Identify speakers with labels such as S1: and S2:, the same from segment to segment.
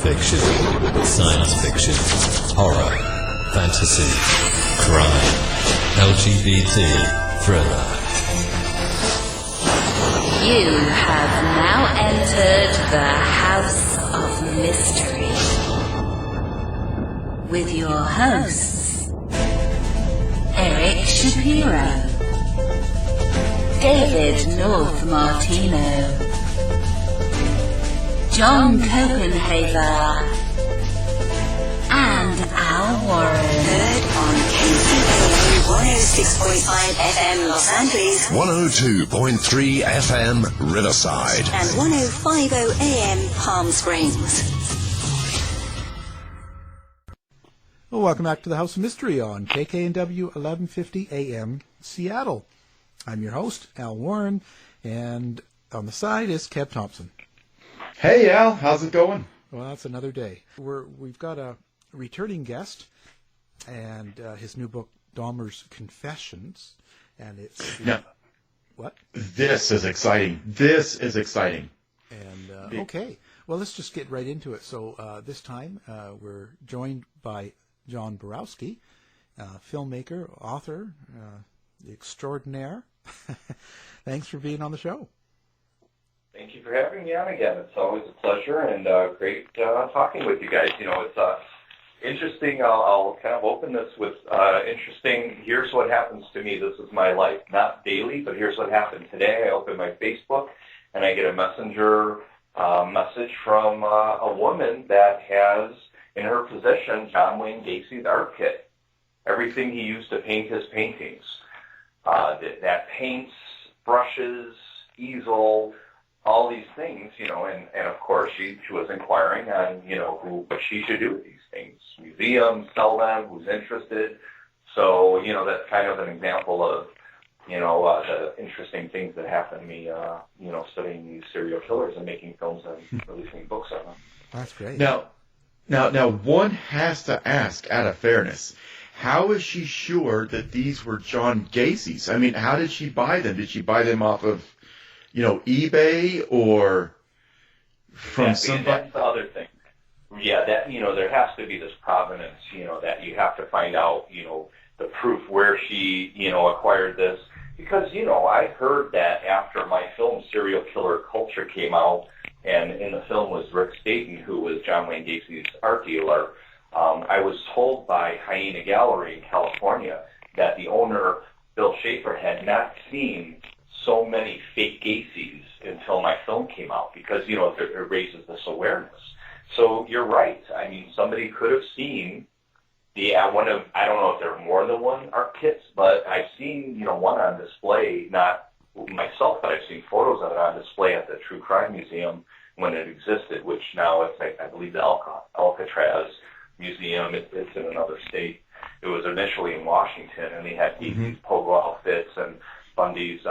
S1: fiction, science fiction, horror, fantasy, crime, LGBT, thriller.
S2: You have now entered the House of Mystery with your hosts, Eric Shapiro, David North Martino, John Copenhaver, and Al Warren. Heard on KCAA 106.5 FM Los Angeles,
S3: 102.3 FM Riverside,
S2: and 105.0 AM Palm Springs.
S4: Well, welcome back to the House of Mystery on KKNW 1150 AM Seattle. I'm your host, Al Warren, and on the side is Kev Thompson.
S5: Hey, Al, how's it going?
S4: Well, that's another day. We've got a returning guest, and his new book, Dahmer's Confessions, and it's... What?
S5: This is exciting. This is exciting.
S4: And, okay. Well, let's just get right into it. So this time we're joined by John Borowski, filmmaker, author, extraordinaire. Thanks for being on the show.
S6: Thank you for having me on again. It's always a pleasure and great talking with you guys. You know, it's interesting. I'll kind of open this with interesting. Here's what happens to me. This is my life, not daily, but here's what happened today. I open my Facebook and I get a messenger message from a woman that has in her possession John Wayne Gacy's art kit, everything he used to paint his paintings. That paints, brushes, easel, all these things, you know, and of course she was inquiring on, you know, what she should do with these things. Museums, sell them, who's interested. So, you know, that's kind of an example of, you know, the interesting things that happen to me, you know, studying these serial killers and making films and releasing books on them.
S4: That's great.
S5: Now, one has to ask, out of fairness, how is she sure that these were John Gacy's? I mean, how did she buy them? Did she buy them off of, you know, eBay or from somebody?
S6: That's the other thing. Yeah, that, you know, there has to be this provenance, you know, that you have to find out, you know, the proof where she, you know, acquired this. Because, you know, I heard that after my film Serial Killer Culture came out, and in the film was Rick Staten, who was John Wayne Gacy's art dealer, I was told by Hyena Gallery in California that the owner, Bill Schaefer, had not seen so many fake Gacy's until my film came out because, you know, it raises this awareness. So you're right. I mean, somebody could have seen one of, I don't know if there are more than one art kits, but I've seen, you know, one on display, not myself, but I've seen photos of it on display at the True Crime Museum when it existed, which now it's, I believe, the Alcatraz Museum. It's in another state. It was initially in Washington, and they had Gacy's pogo outfits and Bundy's,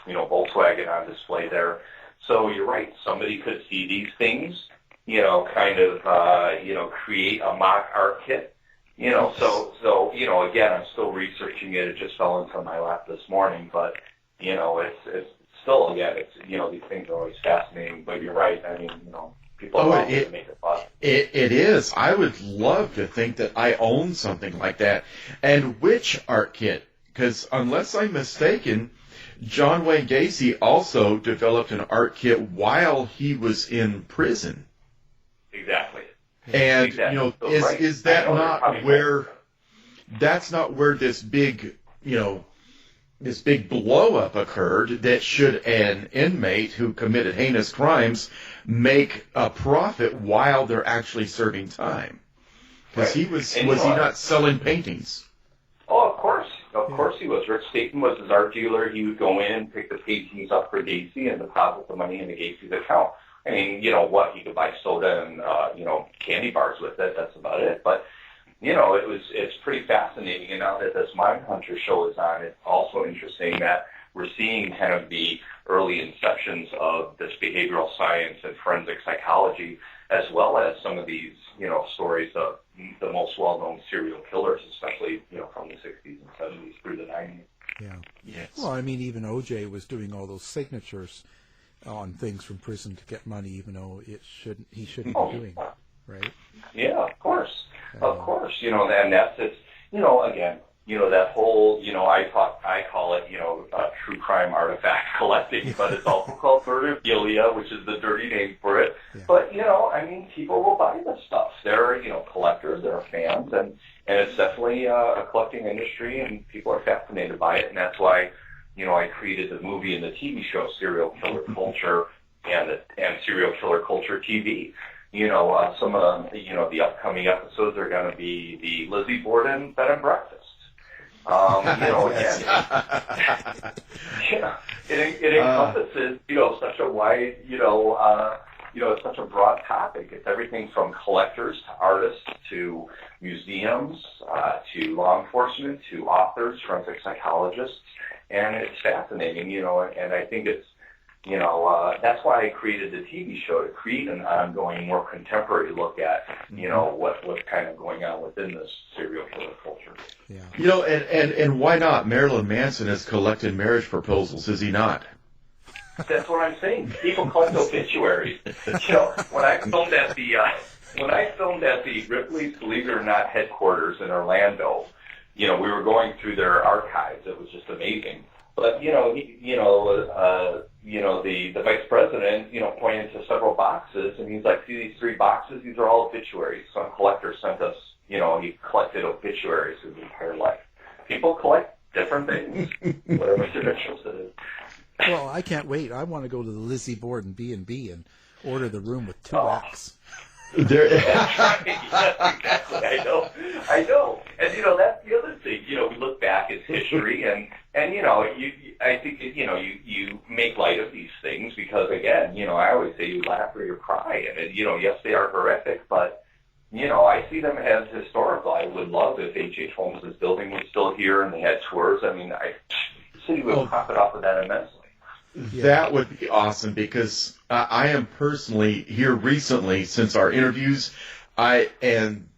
S6: you know, Volkswagen on display there. So you're right. Somebody could see these things, you know, kind of, you know, create a mock art kit, you know. So you know, again, I'm still researching it. It just fell into my lap this morning, but you know, it's still, again, it's, you know, these things are always fascinating. But you're right. I mean, you know, people love to make it fun.
S5: It is. I would love to think that I own something like that. And which art kit? Because unless I'm mistaken, John Wayne Gacy also developed an art kit while he was in prison.
S6: Exactly.
S5: And,
S6: exactly.
S5: You know,
S6: So,
S5: is that not where, that's not where this big, you know, this big blow-up occurred that should an inmate who committed heinous crimes make a profit while they're actually serving time? Because he was he not selling paintings?
S6: Oh, of course. Of course he was. Rick Staten was his art dealer. He would go in, pick the paintings up for Gacy, and deposit the money into Gacy's account. I mean, you know what? He could buy soda and, you know, candy bars with it. That's about it. But, you know, it's pretty fascinating. And now that this Mindhunter show is on, it's also interesting that we're seeing kind of the early inceptions of this behavioral science and forensic psychology, as well as some of these, you know, stories of the most well-known serial killers, especially, you know, from the 60s and 70s through the 90s.
S4: Yeah.
S5: Yes.
S4: Well, I mean, even O.J. was doing all those signatures on things from prison to get money, even though he shouldn't be doing that. right?
S6: Yeah, of course. Of course. And that's it's again, that whole, I call it, true crime artifact collecting, but it's also called murderphilia, which is the dirty name for it.
S4: Yeah.
S6: But, people will buy this stuff. There are, collectors, there are fans, and it's definitely a collecting industry, and people are fascinated by it, and that's why, I created the movie and the TV show Serial Killer Culture and Serial Killer Culture TV. Some of the upcoming episodes are going to be the Lizzie Borden bed and breakfast. Again, it encompasses, such a wide, it's such a broad topic. It's everything from collectors to artists to museums to law enforcement to authors, forensic psychologists, and it's fascinating, and I think it's, that's why I created the TV show, to create an ongoing, more contemporary look at, what's kind of going on within this serial killer culture.
S4: Yeah.
S5: And why not? Marilyn Manson has collected marriage proposals, is he not?
S6: That's what I'm saying. People collect obituaries. When I filmed at the Ripley's Believe It or Not headquarters in Orlando, we were going through their archives. It was just amazing. But the vice president, pointed to several boxes, and he's like, "See these 3 boxes? These are all obituaries. Some collector sent us, he collected obituaries his entire life." People collect different things, whatever they're interested in.
S4: Well, I can't wait. I want to go to the Lizzie Borden B&B and order the room with 2 X.
S6: That's right. Yes, exactly. I know. And that's the other thing. We look back at history, and I think you make light of these things because, again, I always say you laugh or you cry, and yes, they are horrific, but I see them as historical. I would love if H.H. Holmes' building was still here and they had tours. I mean, the city would profit off of that immensely.
S5: That would be awesome because I am personally here recently since our interviews, and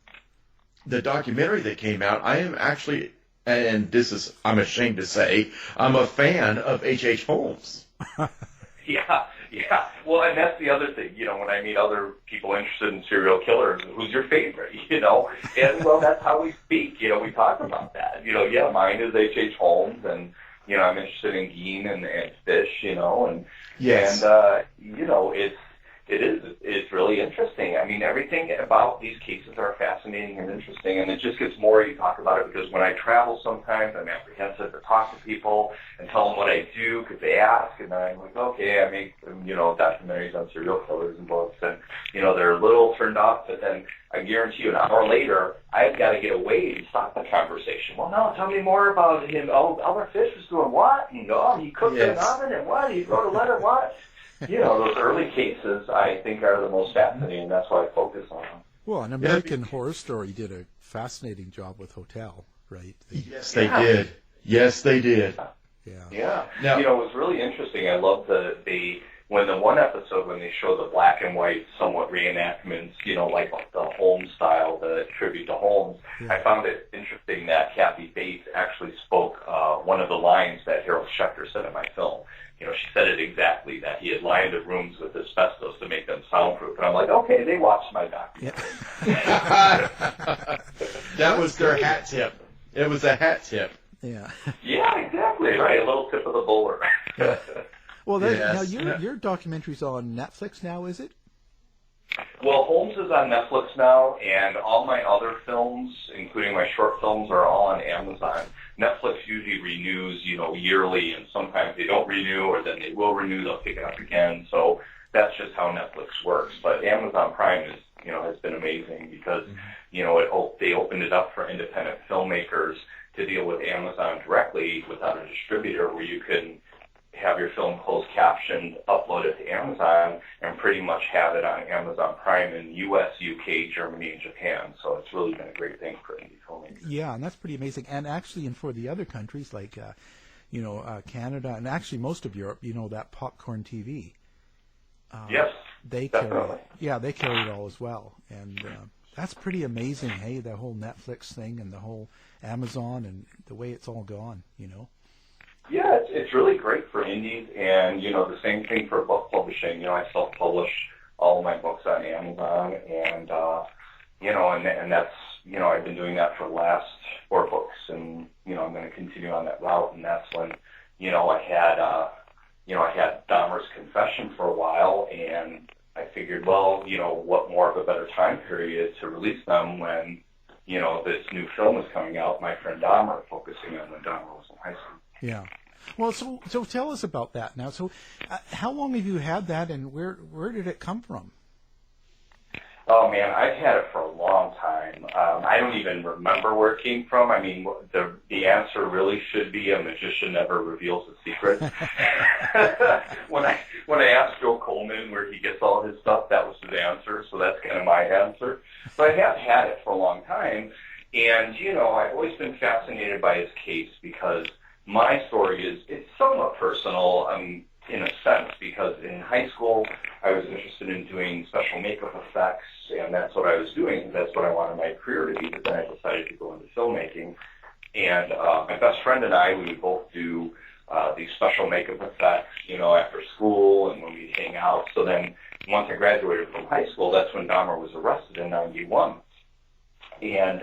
S5: the documentary that came out. I am actually, and I'm ashamed to say, I'm a fan of H.H. Holmes.
S6: Yeah. Well, and that's the other thing, when I meet other people interested in serial killers, who's your favorite, And, well, that's how we speak, we talk about that. Mine is H.H. Holmes, and, I'm interested in Gein and fish, and,
S5: yes.
S6: And, it's really interesting. I mean, everything about these cases are fascinating and interesting, and it just gets more you talk about it because when I travel sometimes I'm apprehensive to talk to people and tell them what I do because they ask, and then I'm like, okay, I make, documentaries on serial killers and books, and, they're a little turned off, but then I guarantee you an hour later, I've got to get away and stop the conversation. Well, no, tell me more about him. Oh, Albert Fish was doing what? And, he cooked in an oven and what? He wrote a letter, what? Those early cases, I think, are the most fascinating. That's why I focus on them.
S4: Well, an American Horror Story did a fascinating job with Hotel, right?
S5: Yes, they did. Yes, they did.
S6: Yeah.
S5: Now,
S6: it was really interesting. I love when the one episode when they show the black and white somewhat reenactments, like the Holmes style, the tribute to Holmes. I found it interesting that Kathy Bates actually spoke one of the lines that Harold Schechter said in my film. She said it exactly, that he had lined the rooms with asbestos to make them soundproof. And I'm like, okay, they watched my documentary.
S5: That was their hat tip. It was a hat tip.
S4: Yeah.
S6: Yeah, exactly. Right, a little tip of the bowler.
S4: Well, now your documentary's on Netflix now, is it?
S6: Well, Holmes is on Netflix now, and all my other films, including my short films, are all on Amazon. Netflix usually renews, yearly, and sometimes they don't renew, or then they will renew, they'll pick it up again. So that's just how Netflix works. But Amazon Prime is, has been amazing because, they opened it up for independent filmmakers to deal with Amazon directly without a distributor, where you can have your film closed captioned, upload it to Amazon, and pretty much have it on Amazon Prime in U.S., UK, Germany, and Japan. So it's really been a great thing for indie filmmakers.
S4: Yeah, and that's pretty amazing. And actually, and for the other countries like, Canada, and actually most of Europe, that Popcorn TV.
S6: Yes,
S4: they
S6: definitely.
S4: They carry it all as well. And that's pretty amazing, hey, the whole Netflix thing and the whole Amazon and the way it's all gone,
S6: Yeah, it's really great for indies, and, the same thing for book publishing. I self-publish all of my books on Amazon, and, and that's, I've been doing that for the last 4 books, and, I'm going to continue on that route, and that's when, I had Dahmer's Confession for a while, and I figured, well, what more of a better time period to release them when, this new film is coming out, My Friend Dahmer, focusing on when Dahmer was in high school.
S4: Yeah. Well, so tell us about that now. So how long have you had that, and where did it come from?
S6: Oh, man, I've had it for a long time. I don't even remember where it came from. I mean, the answer really should be a magician never reveals a secret. When I asked Joe Coleman where he gets all his stuff, that was his answer, so that's kind of my answer. But I have had it for a long time, and, I've always been fascinated by his case because my story it's somewhat personal, in a sense, because in high school I was interested in doing special makeup effects, and that's what I was doing. That's what I wanted my career to be, but then I decided to go into filmmaking. And my best friend and I, we would both do these special makeup effects, after school and when we'd hang out. So then once I graduated from high school, that's when Dahmer was arrested in 91. And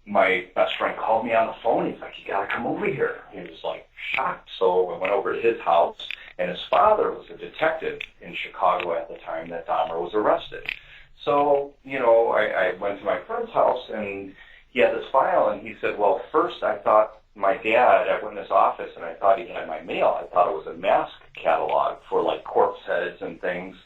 S6: my best friend called me on the phone. He's like, you got to come over here. He was like shocked. So I went over to his house, and his father was a detective in Chicago at the time that Dahmer was arrested. So, I went to my friend's house, and he had this file, and he said, well, first I thought my dad, I went in his office, and I thought he had my mail. I thought it was a mask catalog for, like, corpse heads and things.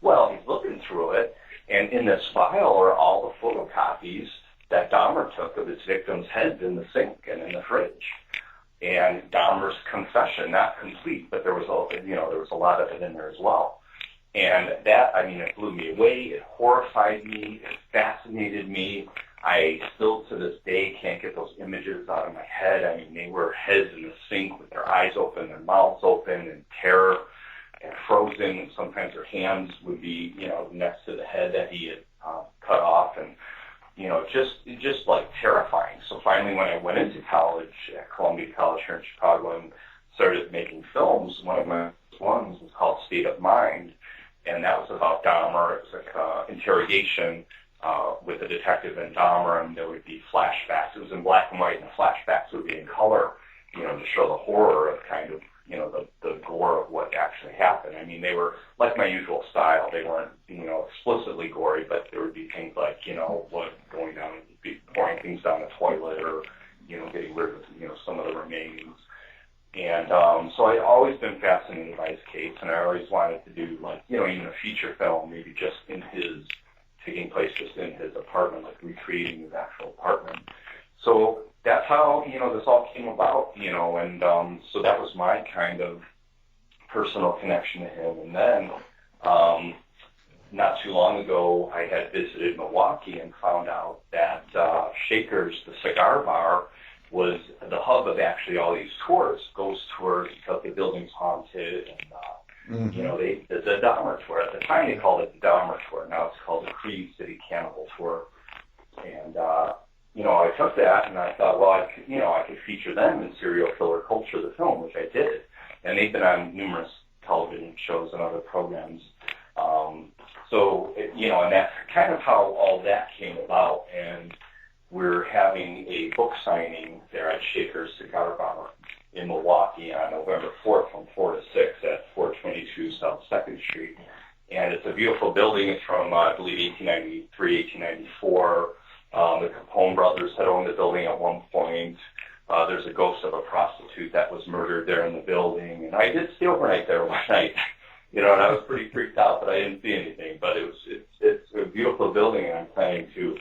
S6: Well, he's looking through it, and in this file are all the photocopies that Dahmer took of his victims' heads in the sink and in the fridge. And Dahmer's confession, not complete, but there was a lot of it in there as well. And that, it blew me away. It horrified me. It fascinated me. I still, to this day, can't get those images out of my head. They were heads in the sink with their eyes open, their mouths open, in terror and frozen. And sometimes their hands would be, next to the head that he had cut off. And just like terrifying. So finally, when I went into college at Columbia College here in Chicago and started making films, one of my ones was called State of Mind, and that was about Dahmer. It was like interrogation with a detective and Dahmer, and there would be flashbacks. It was in black and white, and the flashbacks would be in color, to show the horror of kind of, the gore of what actually happened. They were like my usual style. They weren't, explicitly gory, but there would be things like, blood going down, pouring things down the toilet, or, getting rid of, some of the remains. And so I'd always been fascinated by his case, and I always wanted to do, like, even a feature film, maybe just taking place just in his apartment, like recreating his actual apartment. So that's how, this all came about, and so that was my kind of personal connection to him. And then not too long ago, I had visited Milwaukee and found out that Shakers, the cigar bar, was the hub of actually all these tours, ghost tours, because the building's haunted, and the Dahmer tour. At the time, they called it the Dahmer tour. Now it's called the Creed City Cannibal tour. And I took that, and I thought, well, I could feature them in Serial Killer Culture, the film, which I did. And they've been on numerous television shows and other programs. And that's kind of how all that came about. And we're having a book signing there at Shaker's Cigar Bar in Milwaukee on November 4th from 4 to 6 at 422 South 2nd Street. And it's a beautiful building. It's from, I believe, 1893, 1894. The Capone brothers had owned the building at one point. There's a ghost of a prostitute that was murdered there in the building. And I did stay overnight there one night, and I was pretty freaked out, but I didn't see anything. But it's a beautiful building, and I'm planning to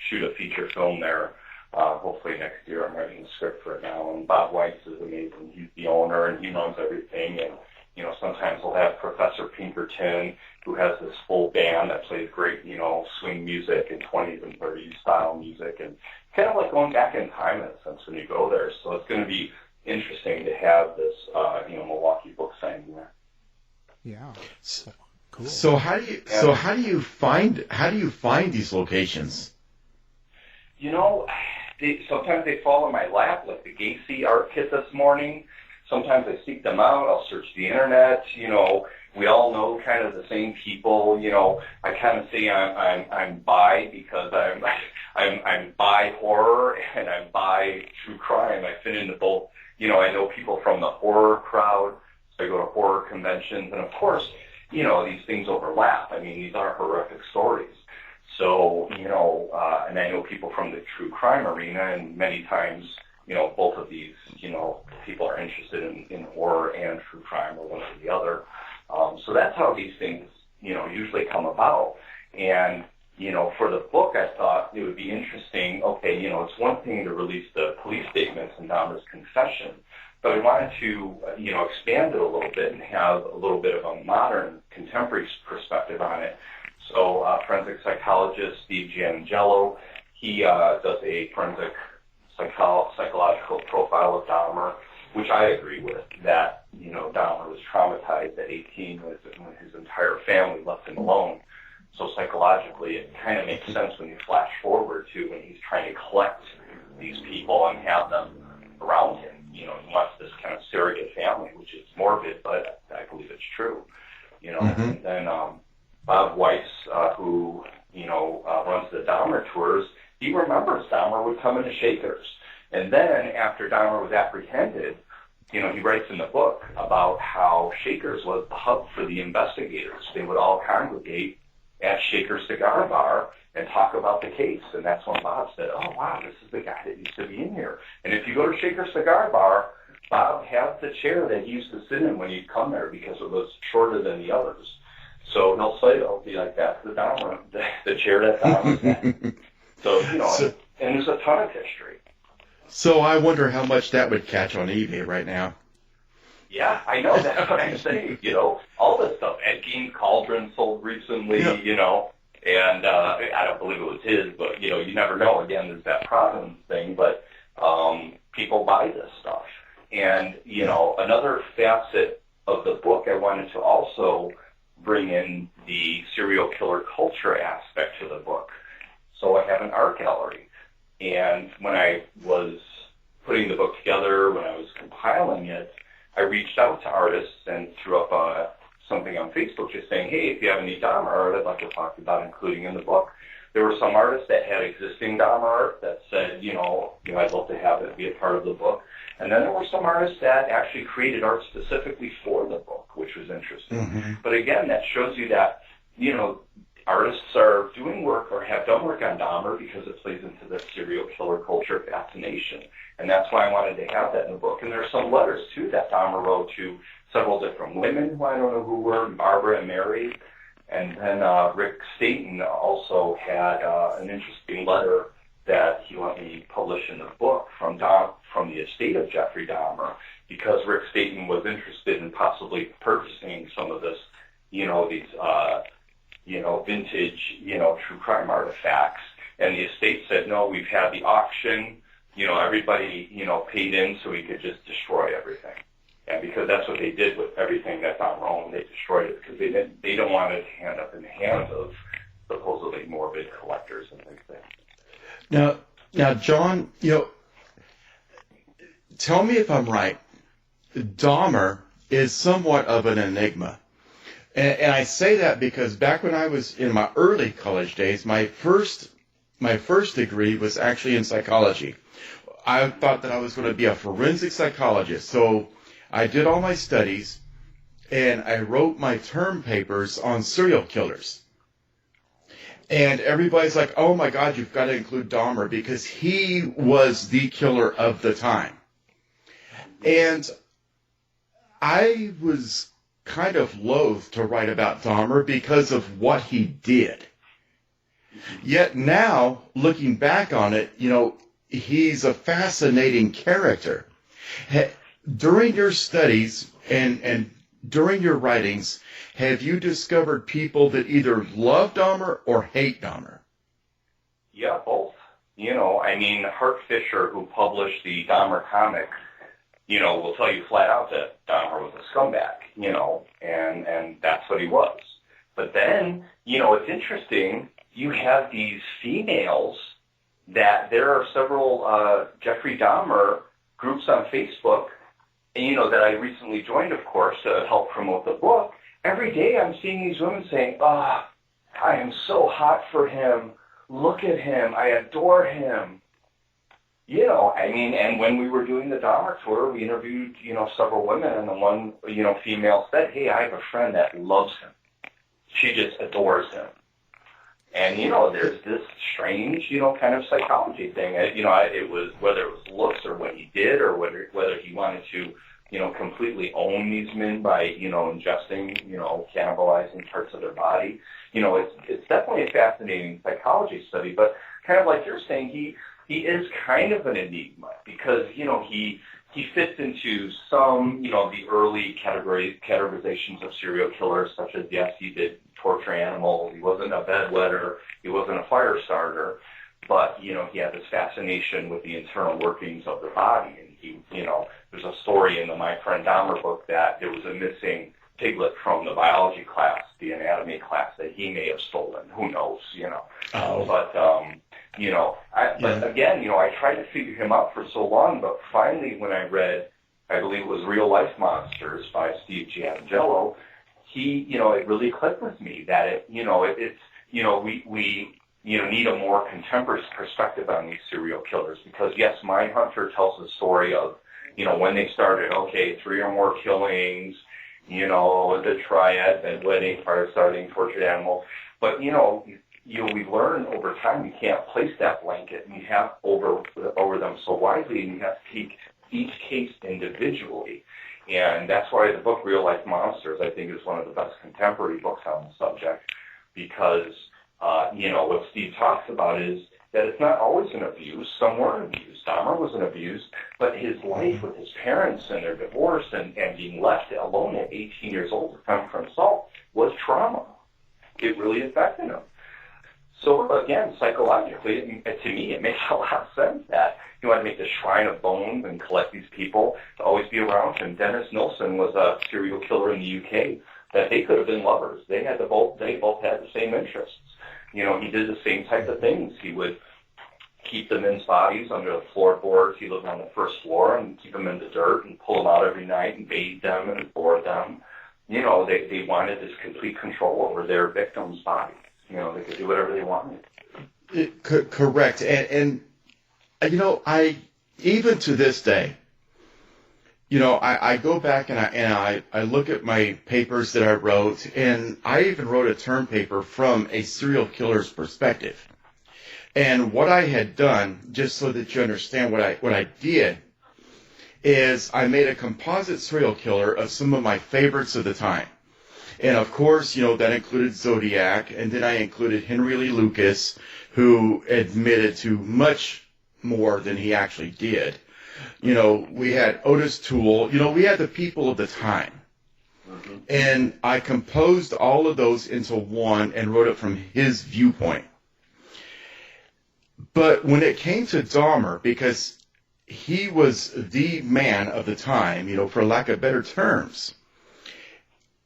S6: shoot a feature film there, hopefully next year. I'm writing the script for it now. And Bob Weitz is amazing. He's the owner, and he runs everything. And, sometimes we'll have Professor Pinkerton, who has this full band that plays great, swing music and 20s and 30s style music, and kind of like going back in time in a sense when you go there. So it's going to be interesting to have this, Milwaukee book signing there.
S4: Yeah. Cool.
S5: So how do you find these locations?
S6: Sometimes they fall in my lap, like the Gacy art kit this morning. Sometimes I seek them out. I'll search the internet. we all know kind of the same people. You know, I kind of say I'm bi because I'm bi horror and I'm bi true crime. I fit into both. You know, I know people from the horror crowd, so I go to horror conventions, and of course, you know, these things overlap. I mean, these are horrific stories. So, you know, and I know people from the true crime arena, and many times, you know, both of these, you know, people are interested in horror and true crime, or one or the other. So that's how these things, you know, usually come about. And, you know, for the book, I thought it would be interesting. Okay, you know, it's one thing to release the police statements and Dahmer's confession, but I wanted to, you know, expand it a little bit and have a little bit of a modern, contemporary perspective on it. So forensic psychologist Steve Giangello, he does a forensic psychological profile of Dahmer, which I agree with, that, you know, Dahmer was traumatized at 18 when his entire family left him alone. So psychologically, it kind of makes sense when you flash forward to when he's trying to collect these people and have them around him. You know, he wants this kind of surrogate family, which is morbid, but I believe it's true. You know, and then Bob Weiss, who, you know, runs the Dahmer tours, he remembers Dahmer would come into Shakers. And then after Dahmer was apprehended, you know, he writes in the book about how Shakers was the hub for the investigators. They would all congregate at Shaker's Cigar Bar and talk about the case. And that's when Bob said, oh, wow, this is the guy that used to be in here. And if you go to Shaker's Cigar Bar, Bob had the chair that he used to sit in when he'd come there because it was shorter than the others. So he'll say, it'll be like, that's the Dahmer, the chair that Dahmer had. So, you know, and there's a ton of history.
S5: So I wonder how much that would catch on eBay right now.
S6: Yeah, I know. That's what I'm saying. You know, all this stuff. Ed Gein's Cauldron sold recently, you know, and I don't believe it was his, but, you know, you never know. Again, there's that Providence thing, but people buy this stuff. And, you know, another facet of the book, I wanted to also bring in the serial killer culture aspect to the book. So I have an art gallery. And when I was putting the book together, when I was compiling it, I reached out to artists and threw up something on Facebook just saying, hey, if you have any Dahmer art, I'd like to talk about including in the book. There were some artists that had existing Dahmer art that said, you know, I'd love to have it be a part of the book. And then there were some artists that actually created art specifically for the book, which was interesting. But again, that shows you that, you know, artists are doing work or have done work on Dahmer because it plays into the serial killer culture fascination. And that's why I wanted to have that in the book. And there are some letters, too, that Dahmer wrote to several different women who I don't know who were, Barbara and Mary. And then Rick Staten also had an interesting letter that he let me publish in the book from the estate of Jeffrey Dahmer, because Rick Staten was interested in possibly purchasing some of this, you know, these vintage, you know, true crime artifacts. And the estate said, no, we've had the auction, you know, everybody, you know, paid in so we could just destroy everything. And because that's what they did with everything that's on Rome, they destroyed it because they don't want it to end up in the hands of supposedly morbid collectors and things like that.
S5: Now, John, you know, tell me if I'm right. Dahmer is somewhat of an enigma. And I say that because back when I was in my early college days, my first degree was actually in psychology. I thought that I was going to be a forensic psychologist. So I did all my studies, and I wrote my term papers on serial killers. And everybody's like, oh, my God, you've got to include Dahmer because he was the killer of the time. And I was kind of loath to write about Dahmer because of what he did. Yet now, looking back on it, you know, he's a fascinating character. During your studies and during your writings, have you discovered people that either love Dahmer or hate Dahmer?
S6: Yeah, both. You know, I mean, Hart Fisher, who published the Dahmer comic, you know, will tell you flat out that Dahmer was a scumbag, you know, and that's what he was. But then, you know, it's interesting, you have these females that there are several Jeffrey Dahmer groups on Facebook, and, you know, that I recently joined, of course, to help promote the book, every day I'm seeing these women saying, "Ah, I am so hot for him. Look at him. I adore him." You know, I mean, and when we were doing the Dahmer tour, we interviewed, you know, several women, and the one, you know, female said, "Hey, I have a friend that loves him. She just adores him." And, you know, there's this strange, you know, kind of psychology thing. You know, it was, whether it was looks or what he did, or whether he wanted to, you know, completely own these men by, you know, ingesting, you know, cannibalizing parts of their body. You know, it's definitely a fascinating psychology study, but kind of like you're saying, he is kind of an enigma because, you know, he fits into some, you know, the early categorizations of serial killers, such as, yes, he did torture animals, he wasn't a bedwetter, he wasn't a fire starter, but, you know, he had this fascination with the internal workings of the body. And he, you know, there's a story in the My Friend Dahmer book that there was a missing piglet from the biology class, the anatomy class, that he may have stolen. Who knows, you know. But, you know, but again, you know, I tried to figure him out for so long, but finally when I read, I believe it was Real Life Monsters by Steve Giangello, you know, it really clicked with me that it's, you know, we you know, need a more contemporary perspective on these serial killers because, yes, Mindhunter tells the story of, you know, when they started, okay, 3 or more killings, you know, the triad, bedwetting, fire starting, tortured animal. But, you know, we learn over time you can't place that blanket and you have over them so widely, and you have to take each case individually. And that's why the book Real Life Monsters, I think, is one of the best contemporary books on the subject because, you know, what Steve talks about is that it's not always an abuse. Some weren't abused. Dahmer wasn't abused, but his life with his parents and their divorce and being left alone at 18 years old to fend for himself was trauma. It really affected him. So, again, psychologically, to me, it makes a lot of sense that he wanted to make this shrine of bones and collect these people to always be around him. Dennis Nilsen was a serial killer in the UK that they could have been lovers. They both had the same interests. You know, he did the same type of things. He would keep the men's bodies under the floorboards. He lived on the first floor and keep them in the dirt and pull them out every night and bathe them and board them. You know, they wanted this complete control over their victims' bodies. You know, they could do whatever they wanted.
S5: Correct. And you know, even to this day, you know, I go back and I look at my papers that I wrote, and I even wrote a term paper from a serial killer's perspective. And what I had done, just so that you understand what I did, is I made a composite serial killer of some of my favorites of the time. And of course, you know, that included Zodiac, and then I included Henry Lee Lucas, who admitted to much more than he actually did. You know, we had Otis Toole. You know, we had the people of the time. Mm-hmm. And I composed all of those into one and wrote it from his viewpoint. But when it came to Dahmer, because he was the man of the time, you know, for lack of better terms,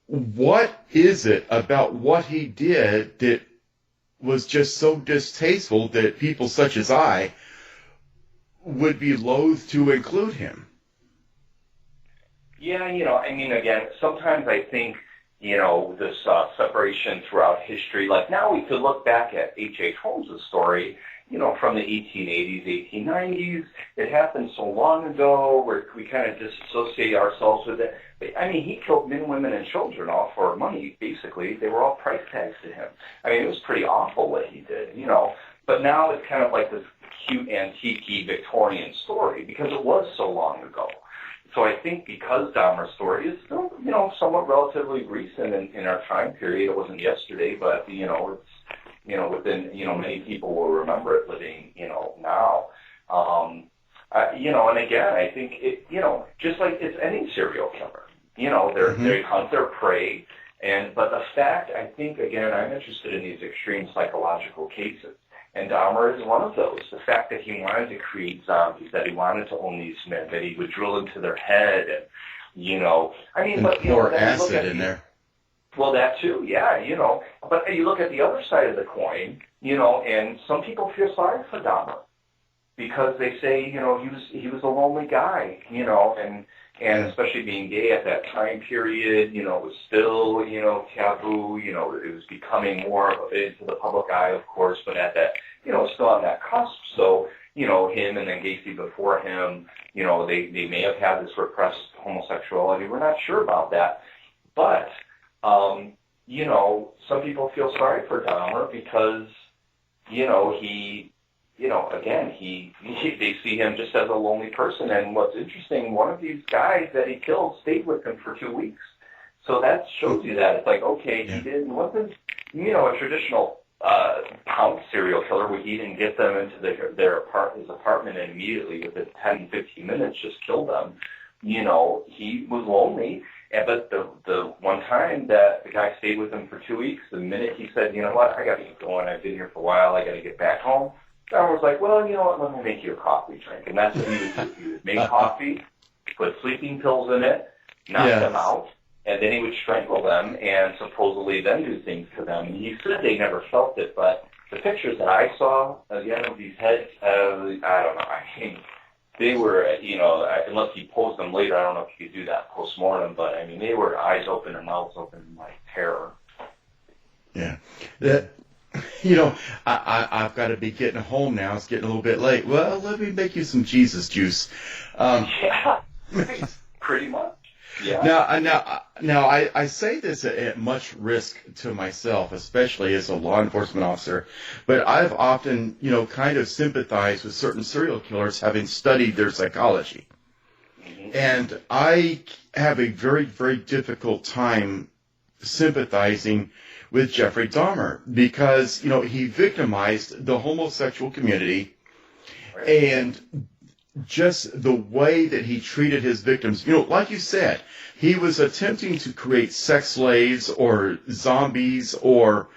S5: what is it about what he did that was just so distasteful that people such as I would be loath to include him?
S6: Yeah, you know, I mean, again, sometimes I think, you know, this separation throughout history, like now we could look back at H.H. Holmes' story, you know, from the 1880s, 1890s. It happened so long ago where we kind of disassociate ourselves with it. But, I mean, he killed men, women, and children all for money, basically. They were all price tags to him. I mean, it was pretty awful what he did, you know. But now it's kind of like this cute, antique Victorian story because it was so long ago. So I think because Dahmer's story is still, you know, somewhat relatively recent in our time period. It wasn't yesterday, but, you know, it's, you know, within, you know, many people will remember it living, you know, now. You know, and again, I think it, you know, just like it's any serial killer, you know, they hunt their prey. But the fact, I think, again, I'm interested in these extreme psychological cases. And Dahmer is one of those. The fact that he wanted to create zombies, that he wanted to own these men, that he would drill into their head, and, you know, I mean, but, you know,
S5: pour acid in there.
S6: Well, that too, yeah, you know. But you look at the other side of the coin, you know, and some people feel sorry for Dahmer because they say, you know, he was a lonely guy, you know, and And especially being gay at that time period, it was still, taboo, it was becoming more into the public eye, of course, but at that, still on that cusp. So, him and then Gacy before him, they may have had this repressed homosexuality. We're not sure about that. But, some people feel sorry for Dahmer because, they see him just as a lonely person. And what's interesting, one of these guys that he killed stayed with him for 2 weeks. So that shows you that. It's like, okay, he wasn't, a traditional pound serial killer where he didn't get them into his apartment and immediately within 10, 15 minutes just killed them. He was lonely. But the one time that the guy stayed with him for 2 weeks, the minute he said, you know what, I got to get going. I've been here for a while. I got to get back home. Dahmer was like, well, you know what, let me make you a coffee drink. And that's what he would do. He would make coffee, put sleeping pills in it, knock them out, and then he would strangle them and supposedly then do things to them. And he said they never felt it, but the pictures that I saw, again, of these heads, I don't know, I think they were, unless he posed them later, I don't know if you could do that post-mortem, but, I mean, they were eyes open and mouths open in, like, terror.
S5: Yeah. I've got to be getting home now. It's getting a little bit late. Well, let me make you some Jesus juice.
S6: Yeah, pretty much. Yeah.
S5: Now, I say this at much risk to myself, especially as a law enforcement officer, but I've often, kind of sympathized with certain serial killers, having studied their psychology. Mm-hmm. And I have a very, very difficult time sympathizing with Jeffrey Dahmer because, he victimized the homosexual community, right. And just the way that he treated his victims, like you said, he was attempting to create sex slaves or zombies or,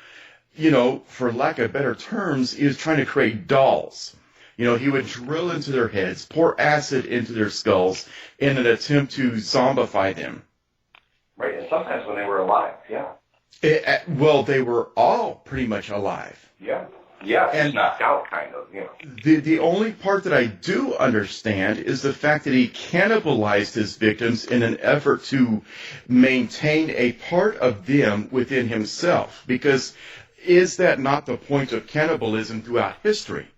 S5: for lack of better terms, he was trying to create dolls. He would drill into their heads, pour acid into their skulls in an attempt to zombify them.
S6: Right, and sometimes when they were alive, yeah.
S5: Well, they were all pretty much alive.
S6: Yeah. Yeah, and knocked out, kind of,
S5: The only part that I do understand is the fact that he cannibalized his victims in an effort to maintain a part of them within himself. Because is that not the point of cannibalism throughout history?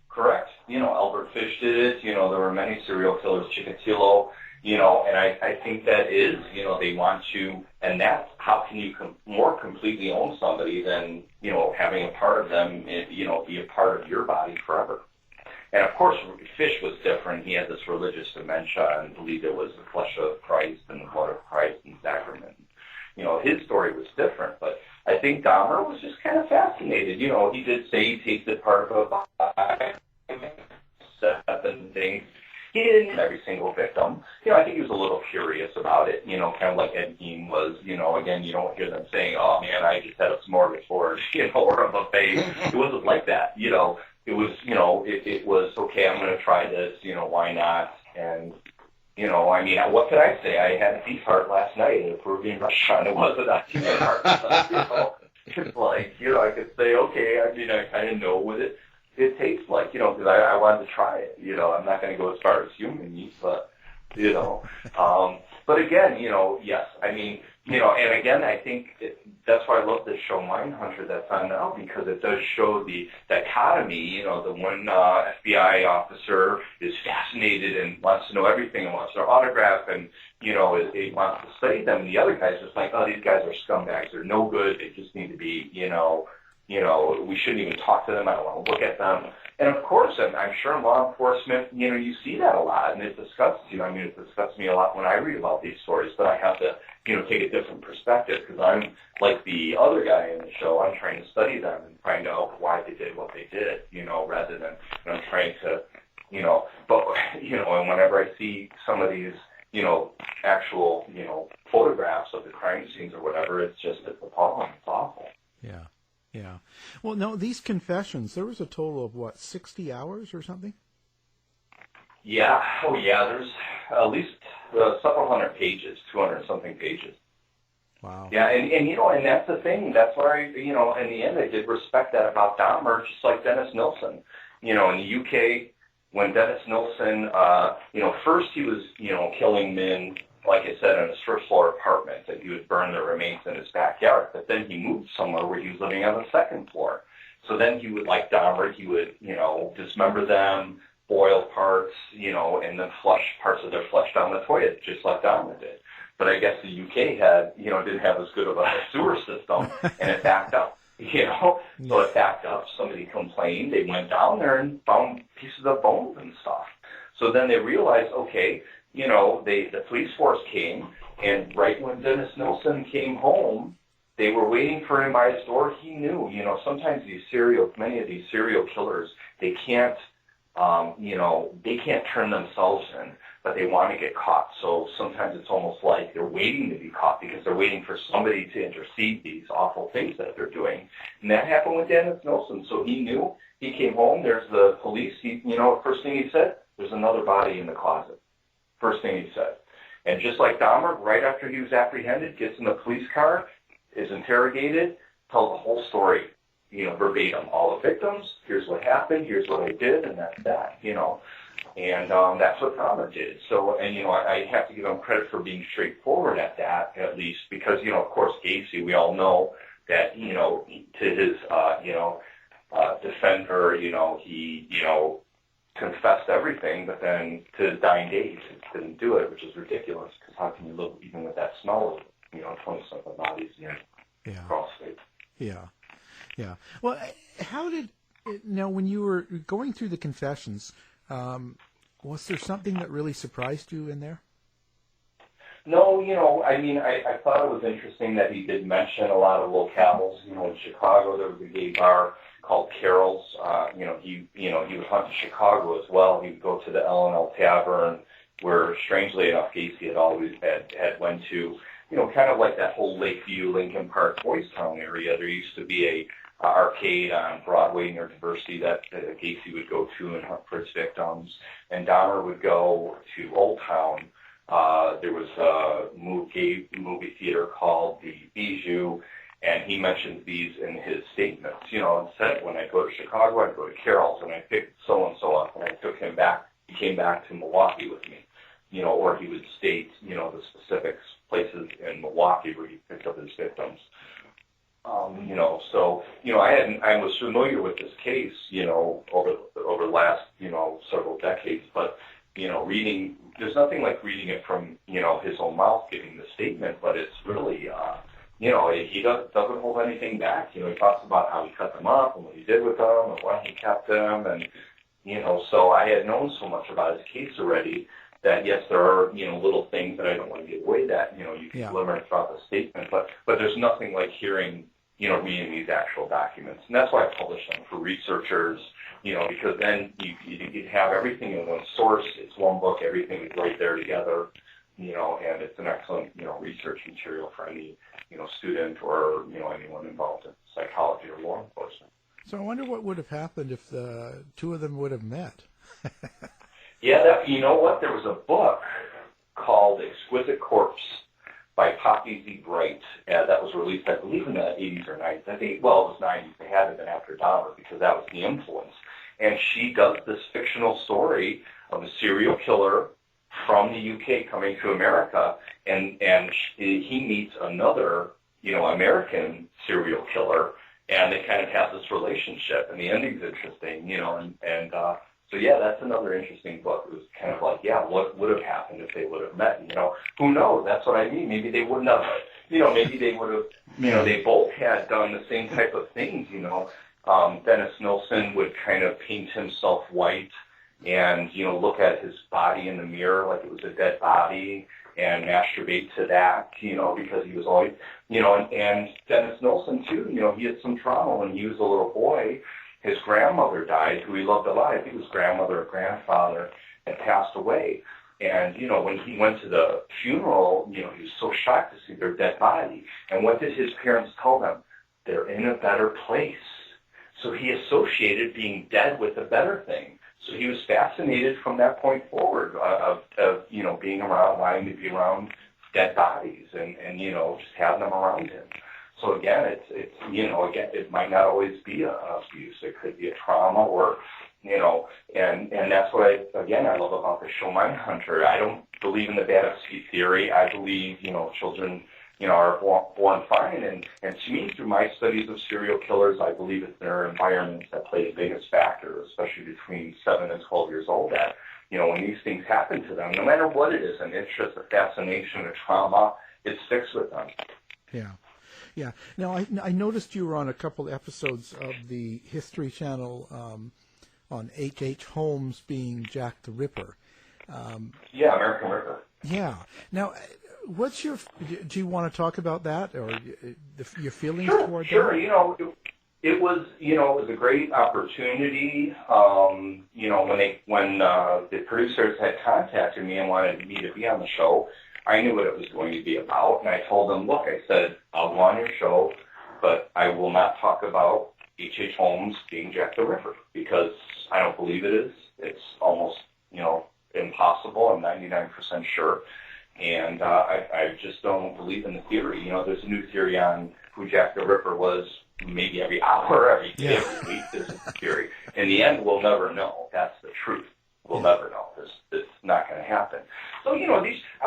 S6: Correct. Albert Fish did it. There were many serial killers, Chikatilo. And I think that is, they want to, and that's how can you more completely own somebody than, having a part of them, be a part of your body forever. And of course, Fish was different. He had this religious dementia and believed it was the flesh of Christ and the blood of Christ and sacrament. His story was different, but I think Dahmer was just kind of fascinated. He did say he tasted part of a body, and things. He didn't every single victim. I think he was a little curious about it, kind of like Ed Gein was, again, you don't hear them saying, oh man, I just had a smorgasbord, or a buffet. It wasn't like that, it was, it was, okay, I'm going to try this, why not? And, what could I say? I had a beef heart last night at a Peruvian restaurant. It wasn't a human heart. It's like, I could say, okay, I kind of know what it tastes like, because I wanted to try it. I'm not going to go as far as human meat, but, but again, yes, and again, I think that's why I love this show Mindhunter that's on now, because it does show the dichotomy. The one FBI officer is fascinated and wants to know everything and wants their autograph and, he wants to study them. And the other guy's just like, oh, these guys are scumbags. They're no good. They just need to be, we shouldn't even talk to them. I don't want to look at them. And of course, I'm sure in law enforcement, you see that a lot, and it disgusts you. It disgusts me a lot when I read about these stories, but I have to, take a different perspective because I'm like the other guy in the show. I'm trying to study them and find out why they did what they did, rather than I'm trying to, but, and whenever I see some of these, actual, photographs of the crime scenes or whatever, it's appalling. It's awful.
S4: Yeah. Yeah. Well, no, these confessions, there was a total of, 60 hours or something?
S6: Yeah. Oh, yeah. There's at least several hundred pages, 200-something pages.
S4: Wow.
S6: Yeah, and that's the thing. That's why, in the end, I did respect that about Dahmer, just like Dennis Nilsen. In the UK, when Dennis Nilsen, first he was, killing men, like I said, in his first floor apartment, and he would burn their remains in his backyard. But then he moved somewhere where he was living on the second floor. So then he would, like Dahmer, he would, dismember them, boil parts, and then flush parts of their flesh down the toilet, just like Dahmer did. But I guess the UK didn't have as good of a sewer system, and it backed up, So it backed up. Somebody complained. They went down there and found pieces of bones and stuff. So then they realized, okay, the police force came, and right when Dennis Nilsen came home, they were waiting for him by his door. He knew, sometimes many of these serial killers, they can't turn themselves in, but they want to get caught. So sometimes it's almost like they're waiting to be caught because they're waiting for somebody to intercede these awful things that they're doing. And that happened with Dennis Nilsen. So he knew. He came home. There's the police. First thing he said, there's another body in the closet. First thing he said. And just like Dahmer, right after he was apprehended, gets in the police car, is interrogated, tells the whole story, verbatim. All the victims, here's what happened, here's what I did, and that's that, And that's what Dahmer did. So, and, I have to give him credit for being straightforward at that, at least, because, of course, Gacy, we all know that, to his, defender, he, confessed everything, but then to his dying day, he just didn't do it, which is ridiculous, because how can you live even with that smell of, 20-something bodies, across state?
S4: Yeah. Well, now when you were going through the confessions, was there something that really surprised you in there?
S6: No, I thought it was interesting that he did mention a lot of locales. In Chicago, there was a gay bar called Carol's. He was hunting Chicago as well. He would go to the L&L Tavern, where, strangely enough, Gacy had always had went to, kind of like that whole Lakeview, Lincoln Park, Boys Town area. There used to be a arcade on Broadway near Diversity that Gacy would go to and hunt for his victims. And Dahmer would go to Old Town. There was a movie theater called the Bijou, and he mentioned these in his statements. And said, when I go to Chicago, I'd go to Carol's, and I picked so-and-so up, and I took him back. He came back to Milwaukee with me, or he would state, the specific places in Milwaukee where he picked up his victims. I was familiar with this case, over the last, several decades, but, reading, there's nothing like reading it from, his own mouth, giving the statement, but it's really, he doesn't hold anything back. He talks about how he cut them up and what he did with them and why he kept them. And, so I had known so much about his case already that, yes, there are, little things that I don't want to give away that, you can glimmer throughout the statement, but there's nothing like hearing, reading these actual documents. And that's why I publish them for researchers, because then you have everything in one source. It's one book, everything is right there together, and it's an excellent, research material for any, student or, anyone involved in psychology or law enforcement.
S4: So I wonder what would have happened if the two of them would have met.
S6: Yeah, you know what? There was a book called Exquisite Corpse by Poppy Z. Bright that was released, I believe, in the 80s or 90s. I think, it was 90s. They had it been after Dahmer because that was the influence. And she does this fictional story of a serial killer from the UK coming to America, and he meets another, American serial killer, and they kind of have this relationship, and the ending's interesting, so yeah, that's another interesting book. It was kind of like, what would have happened if they would have met? Who knows? That's what I mean. Maybe they wouldn't have, maybe they would have, they both had done the same type of things, Dennis Nilsen would kind of paint himself white and, look at his body in the mirror like it was a dead body and masturbate to that, because he was always, and Dennis Nilsen too, he had some trauma when he was a little boy. His grandmother died, who he loved a lot. I think his grandmother or grandfather had passed away. And, when he went to the funeral, he was so shocked to see their dead body. And what did his parents tell them? They're in a better place. So he associated being dead with a better thing. So he was fascinated from that point forward of being around, wanting to be around dead bodies and just having them around him. So again, it's again, it might not always be an abuse. It could be a trauma, or and that's what I love about the show Mindhunter. I don't believe in the bad of seed theory. I believe children are born fine, and to me, through my studies of serial killers, I believe it's their environments that play the biggest factor, especially between 7 and 12 years old. That when these things happen to them, no matter what it is, an interest, a fascination, a trauma, it sticks with them.
S4: Yeah. Now, I noticed you were on a couple episodes of the History Channel on H.H. Holmes being Jack the Ripper.
S6: American Ripper.
S4: Yeah. Now, do you want to talk about that, or your feelings toward that?
S6: Sure. It was a great opportunity. When the producers had contacted me and wanted me to be on the show, I knew what it was going to be about, and I told them, look, I said, I'll go on your show, but I will not talk about H.H. Holmes being Jack the Ripper, because I don't believe it is. It's almost, impossible. I'm 99% sure. And I just don't believe in the theory. There's a new theory on who Jack the Ripper was maybe every hour, every day, every week. There's a theory. In the end, we'll never know. That's the truth. We'll never know. It's not going to happen. So,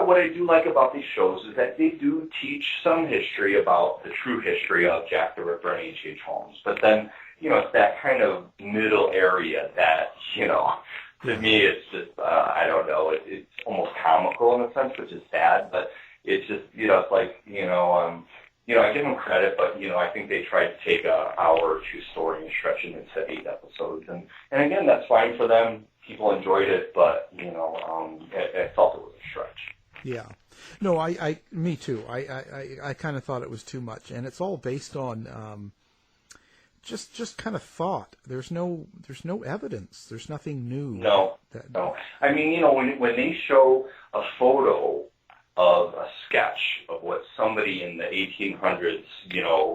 S6: what I do like about these shows is that they do teach some history about the true history of Jack the Ripper and H.H. Holmes. But then, it's that kind of middle area that, to me, it's just, I don't know, it's almost comical in a sense, which is sad, but it's just, it's like, I give them credit, but, I think they tried to take an hour or two story and stretch it into 8 episodes. And again, that's fine for them. People enjoyed it, but, I felt it was a stretch.
S4: Yeah. No, me too. I kind of thought it was too much. And it's all based on just kind of thought. There's no evidence. There's nothing new.
S6: No. I mean, when they show a photo of a sketch of what somebody in the 1800s,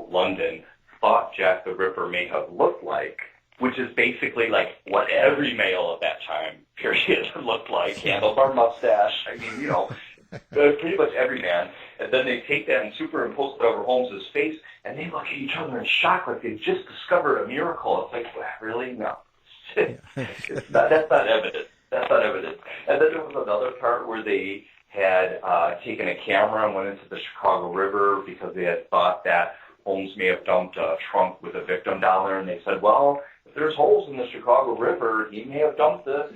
S6: London, thought Jack the Ripper may have looked like, which is basically like what every male of that time period looked like, handlebar mustache. I mean, pretty much every man. And then they take that and superimpose it over Holmes's face, and they look at each other in shock like they just discovered a miracle. It's like, well, really? No. That's not evidence. That's not evidence. And then there was another part where they had taken a camera and went into the Chicago River because they had thought that Holmes may have dumped a trunk with a victim down there, and they said, well, if there's holes in the Chicago River, he may have dumped the,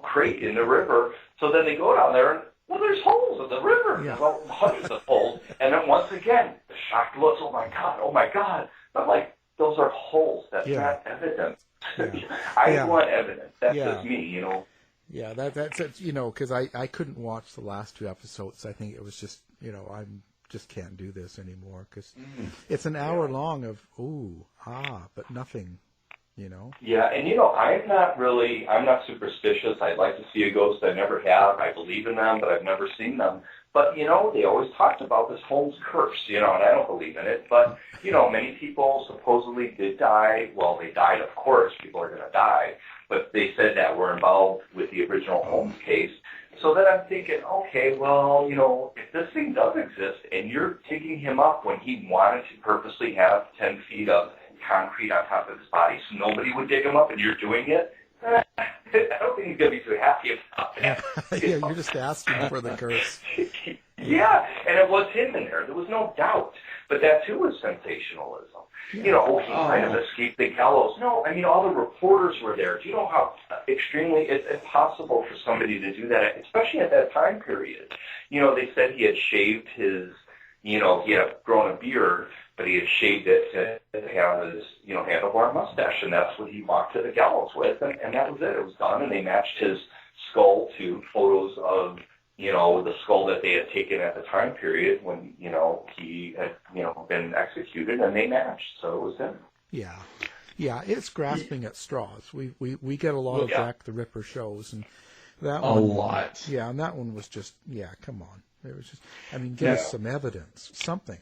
S6: crate in the river. So then they go down there, and, well, there's holes in the river.
S4: Yeah.
S6: Well, hundreds of holes. And then once again, the shocked looks, oh, my God. But, like, those are holes. That's not evidence.
S4: Yeah.
S6: I want evidence. That's just me,
S4: Yeah, that's it, because I couldn't watch the last 2 episodes. I think it was just, I just can't do this anymore because it's an hour long of, but nothing,
S6: Yeah, and I'm not superstitious. I'd like to see a ghost. I never have. I believe in them, but I've never seen them. But, they always talked about this Holmes curse, and I don't believe in it. But, many people supposedly did die. Well, they died, of course. People are going to die. But they said that were involved with the original Holmes case. So then I'm thinking, okay, well, if this thing does exist and you're digging him up when he wanted to purposely have 10 feet of concrete on top of his body so nobody would dig him up and you're doing it, I don't think he's going to be too happy about that.
S4: You're just asking for the curse.
S6: Yeah, and it was him in there. There was no doubt. But that, too, was sensationalism. He might have escaped the gallows. No, I mean, all the reporters were there. Do you know how extremely it's impossible for somebody to do that, especially at that time period? They said he had shaved his, he had grown a beard, but he had shaved it to have his, handlebar mustache, and that's what he walked to the gallows with, and that was it. It was done, and they matched his skull to photos of, the skull that they had taken at the time period when, he had, been executed, and they matched, so it was him.
S4: Yeah, it's grasping at straws. We get a lot of Jack the Ripper shows, and that
S5: a lot.
S4: Yeah, and that one was just, come on. It was just, give us some evidence, something.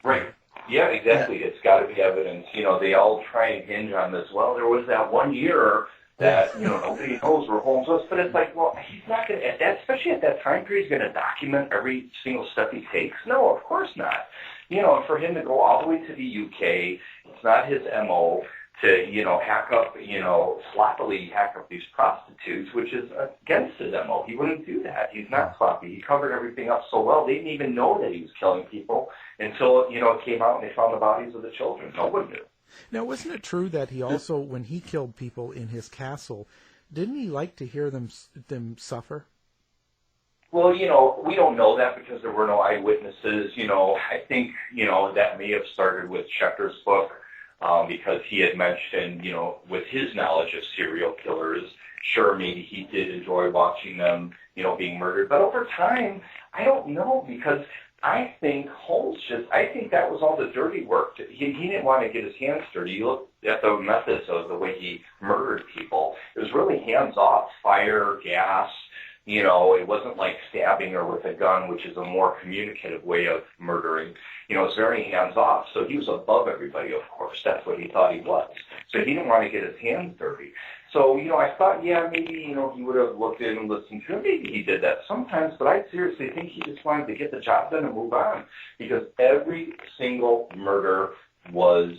S6: Right. Yeah, exactly. It's got to be evidence. They all try and hinge on this. Well, there was that one year that, nobody knows where Holmes was, but it's like, well, he's not going to, especially at that time period, he's going to document every single step he takes. No, of course not. You know, and for him to go all the way to the UK, it's not his MO to, you know, sloppily hack up these prostitutes, which is against his MO. He wouldn't do that. He's not sloppy. He covered everything up so well, they didn't even know that he was killing people until, you know, it came out and they found the bodies of the children. No one knew.
S4: Now, wasn't it true that he also, when he killed people in his castle, didn't he like to hear them suffer?
S6: Well, you know, we don't know that because there were no eyewitnesses. You know, I think, you know, that may have started with Schechter's book because he had mentioned, you know, with his knowledge of serial killers, sure, maybe he did enjoy watching them, you know, being murdered. But over time, I don't know, because I think Holmes I think that was all the dirty work. He didn't want to get his hands dirty. You look at the methods of the way he murdered people. It was really hands-off, fire, gas. You know, it wasn't like stabbing or with a gun, which is a more communicative way of murdering. You know, it's very hands-off. So he was above everybody, of course. That's what he thought he was. So he didn't want to get his hands dirty. So, you know, I thought, yeah, maybe, you know, he would have looked in and listened to him. Maybe he did that sometimes, but I seriously think he just wanted to get the job done and move on, because every single murder was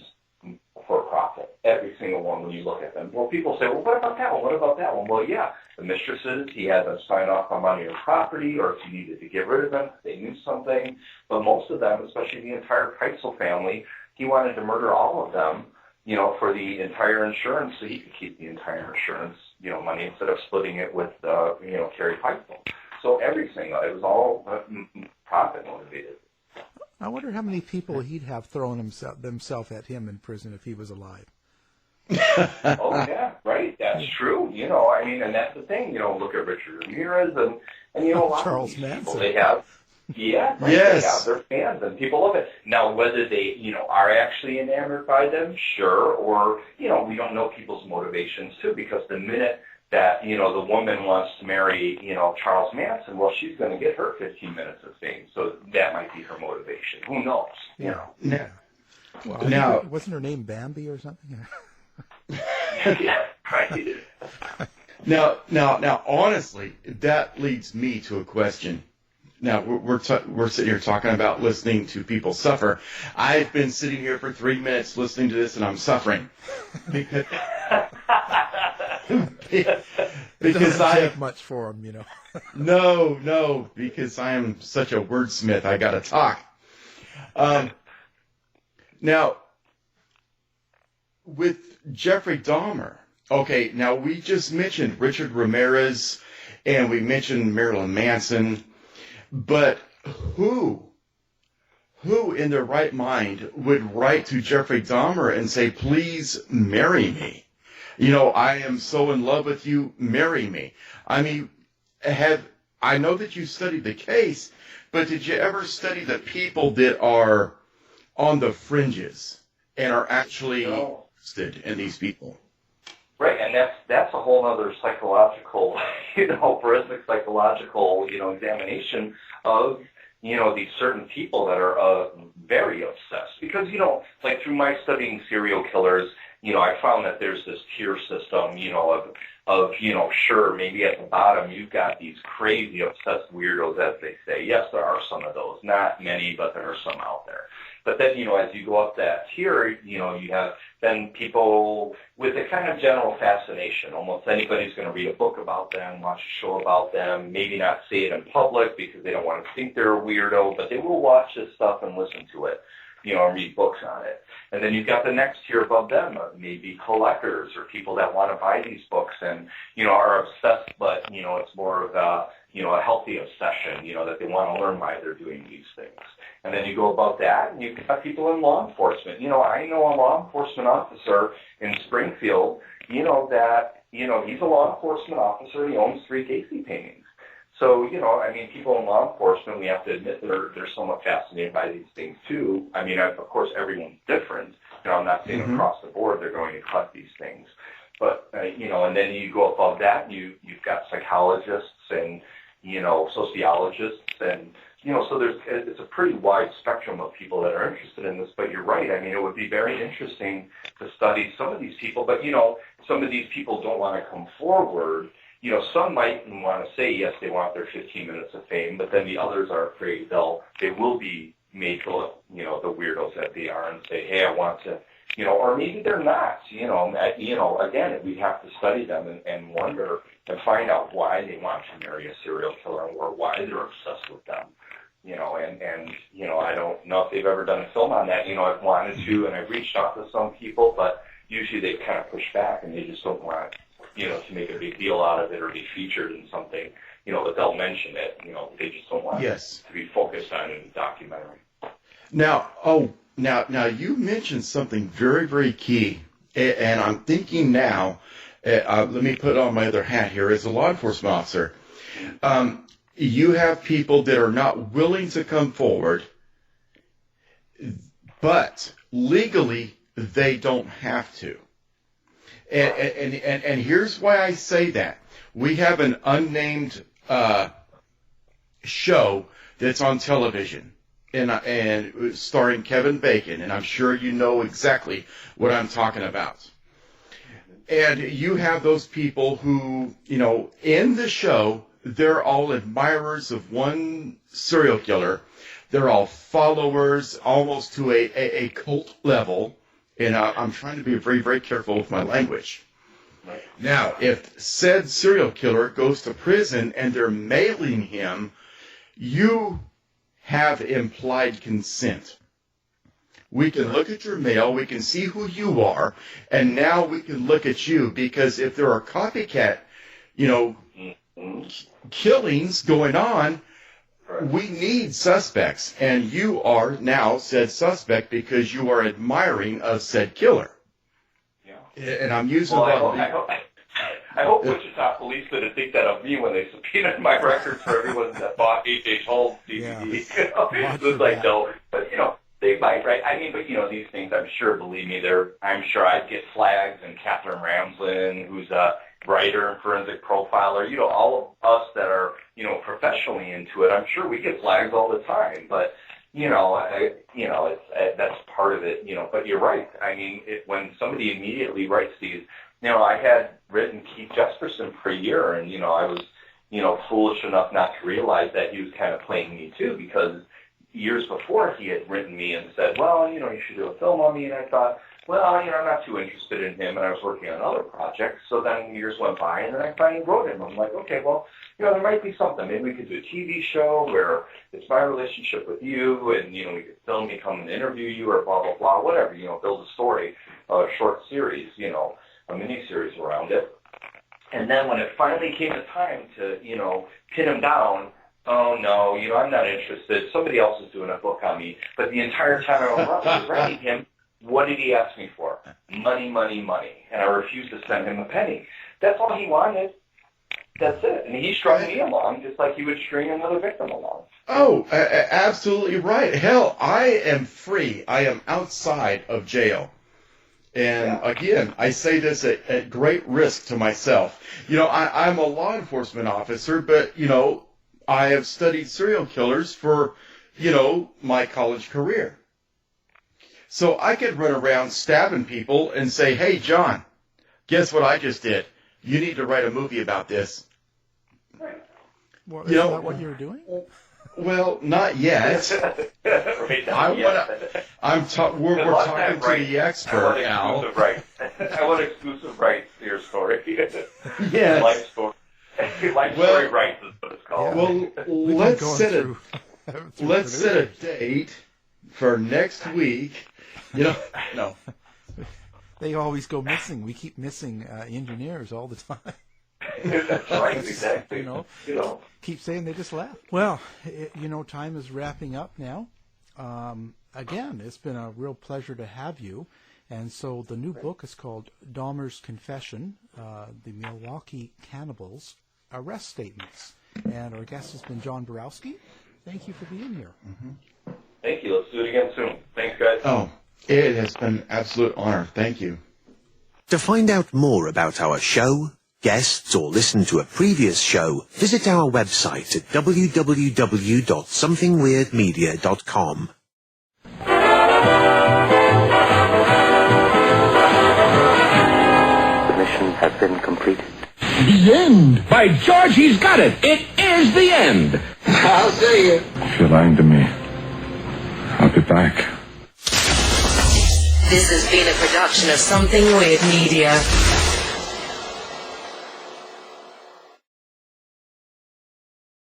S6: for profit. Every single one, when you look at them. Well, people say, well, what about that one? What about that one? Well, yeah, the mistresses, he had them sign off on money or property, or if he needed to get rid of them, they knew something. But most of them, especially the entire Keitzel family, he wanted to murder all of them, you know, for the entire insurance, so he could keep the entire insurance, you know, money instead of splitting it with, you know, Carrie Keitzel. So everything, it was all profit motivated.
S4: I wonder how many people he'd have thrown themselves at him in prison if he was alive.
S6: Oh, yeah, right. That's true. You know, I mean, and that's the thing. You know, look at Richard Ramirez and you know, a lot
S4: Charles
S6: of these people,
S4: Manson.
S6: they have, yeah, right,
S5: Yes.
S6: they have their fans and people love it. Now, whether they, you know, are actually enamored by them, sure, or, you know, we don't know people's motivations, too, because the minute that, you know, the woman wants to marry, you know, Charles Manson, well, she's going to get her 15 minutes of fame, so that might be her motivation. Who knows? You know.
S5: Now,
S4: Well,
S5: now
S4: wasn't her name Bambi or something?
S6: Yeah, right.
S5: now, honestly, that leads me to a question. Now, we're sitting here talking about listening to people suffer. I've been sitting here for 3 minutes listening to this, and I'm suffering. Because
S4: doesn't take much for him, you know.
S5: No, because I am such a wordsmith. I got to talk. Now, with Jeffrey Dahmer, okay, now we just mentioned Richard Ramirez, and we mentioned Marilyn Manson, but who in their right mind would write to Jeffrey Dahmer and say, please marry me? You know, I am so in love with you, marry me. I mean, I know that you studied the case, but did you ever study the people that are on the fringes and are actually interested in these people?
S6: Right, and that's a whole other psychological, you know, forensic psychological, you know, examination of, you know, these certain people that are very obsessed. Because, you know, like through my studying serial killers, you know, I found that there's this tier system, you know, of, you know, sure, maybe at the bottom you've got these crazy obsessed weirdos, as they say. Yes, there are some of those. Not many, but there are some out there. But then, you know, as you go up that tier, you know, you have then people with a kind of general fascination. Almost anybody's going to read a book about them, watch a show about them, maybe not say it in public because they don't want to think they're a weirdo, but they will watch this stuff and listen to it, you know, and read books on it. And then you've got the next tier above them, maybe collectors or people that want to buy these books and, you know, are obsessed, but, you know, it's more of a, you know, a healthy obsession, you know, that they want to learn why they're doing these things. And then you go above that, and you've got people in law enforcement. You know, I know a law enforcement officer in Springfield, you know, that, you know, he's a law enforcement officer, he owns 3 Casey paintings. So, you know, I mean, people in law enforcement, we have to admit they're somewhat fascinated by these things, too. I mean, of course, everyone's different. You know, I'm not saying across the board they're going to cut these things. But, you know, and then you go above that, you've got psychologists and, you know, sociologists and, you know, so it's a pretty wide spectrum of people that are interested in this, but you're right. I mean, it would be very interesting to study some of these people, but, you know, some of these people don't want to come forward. You know, some might want to say, yes, they want their 15 minutes of fame, but then the others are afraid they will be, make the, the weirdos that they are and say, hey, I want to, or maybe they're not, again, we have to study them and wonder and find out why they want to marry a serial killer or why they're obsessed with them, and I don't know if they've ever done a film on that. I've wanted to, and I've reached out to some people, but usually they kind of push back and they just don't want, to make a big deal out of it or be featured in something, that they'll mention it. They just don't want it to be focused on in a documentary.
S5: Now, you mentioned something very, very key, and I'm thinking now, let me put on my other hat here as a law enforcement officer. You have people that are not willing to come forward, but legally they don't have to. And here's why I say that. We have an unnamed show that's on television, and starring Kevin Bacon, and I'm sure you know exactly what I'm talking about. And you have those people who, in the show, they're all admirers of one serial killer. They're all followers, almost to a cult level. And I'm trying to be very, very careful with my language. Right. Now, if said serial killer goes to prison and they're mailing him, you have implied consent. We can look at your mail, we can see who you are, and now we can look at you, because if there are copycat, killings going on, we need suspects, and you are now said suspect because you are admiring of said killer. Yeah. And I'm using
S6: I hope Wichita police didn't think that of me when they subpoenaed my records for everyone that bought H.H. Holmes DVD. Yeah. It was like, no, but they might, right? I mean, but these things, I'm sure, believe me, I'm sure I'd get flags, and Catherine Ramslin, who's a writer and forensic profiler, all of us that are, professionally into it, I'm sure we get flags all the time, but, that's part of it, but you're right. I mean, when somebody immediately writes these, I had written Keith Jesperson for a year, and, I was, foolish enough not to realize that he was kind of playing me too, because years before he had written me and said, well, you should do a film on me, and I thought, well, I'm not too interested in him, and I was working on other projects. So then years went by, and then I finally wrote him. I'm like, okay, well, there might be something. Maybe we could do a TV show where it's my relationship with you, and, we could film me, come and interview you, or blah, blah, blah, whatever, build a story, a short series, a mini-series around it. And then when it finally came to time to, pin him down, oh, no, I'm not interested. Somebody else is doing a book on me. But the entire time I was writing him, what did he ask me for? Money, money, money. And I refused to send him a penny. That's all he wanted. That's it. And he strung me along just like he would string another victim along.
S5: Oh, absolutely right. Hell, I am free. I am outside of jail. And again, I say this at great risk to myself. I'm a law enforcement officer, but, I have studied serial killers for, my college career. So I could run around stabbing people and say, hey, John, guess what I just did? You need to write a movie about this.
S4: Well, is that what you're doing?
S5: Well, not yet.
S6: We're
S5: talking to the expert, Al.
S6: I want exclusive rights to your story.
S5: Yes.
S6: Life story. Story rights is what it's called.
S5: Well, let's set a date for next week. No.
S4: They always go missing. We keep missing engineers all the time.
S6: That's right, exactly.
S4: Keep saying they just left. Well, time is wrapping up now. Again, it's been a real pleasure to have you. And so the new book is called Dahmer's Confession, the Milwaukee Cannibals Arrest Statements. And our guest has been John Borowski. Thank you for being here.
S6: Mm-hmm. Thank you. Let's do it again soon. Thanks, guys.
S5: Oh, it has been an absolute honor. Thank you.
S7: To find out more about our show, guests, or listen to a previous show, visit our website at www.somethingweirdmedia.com.
S8: The mission has been completed.
S9: The end! By George, he's got it! It is the end!
S10: I'll see you.
S11: If you're lying to me,
S9: be back.
S2: This has been a production of Something Weird Media.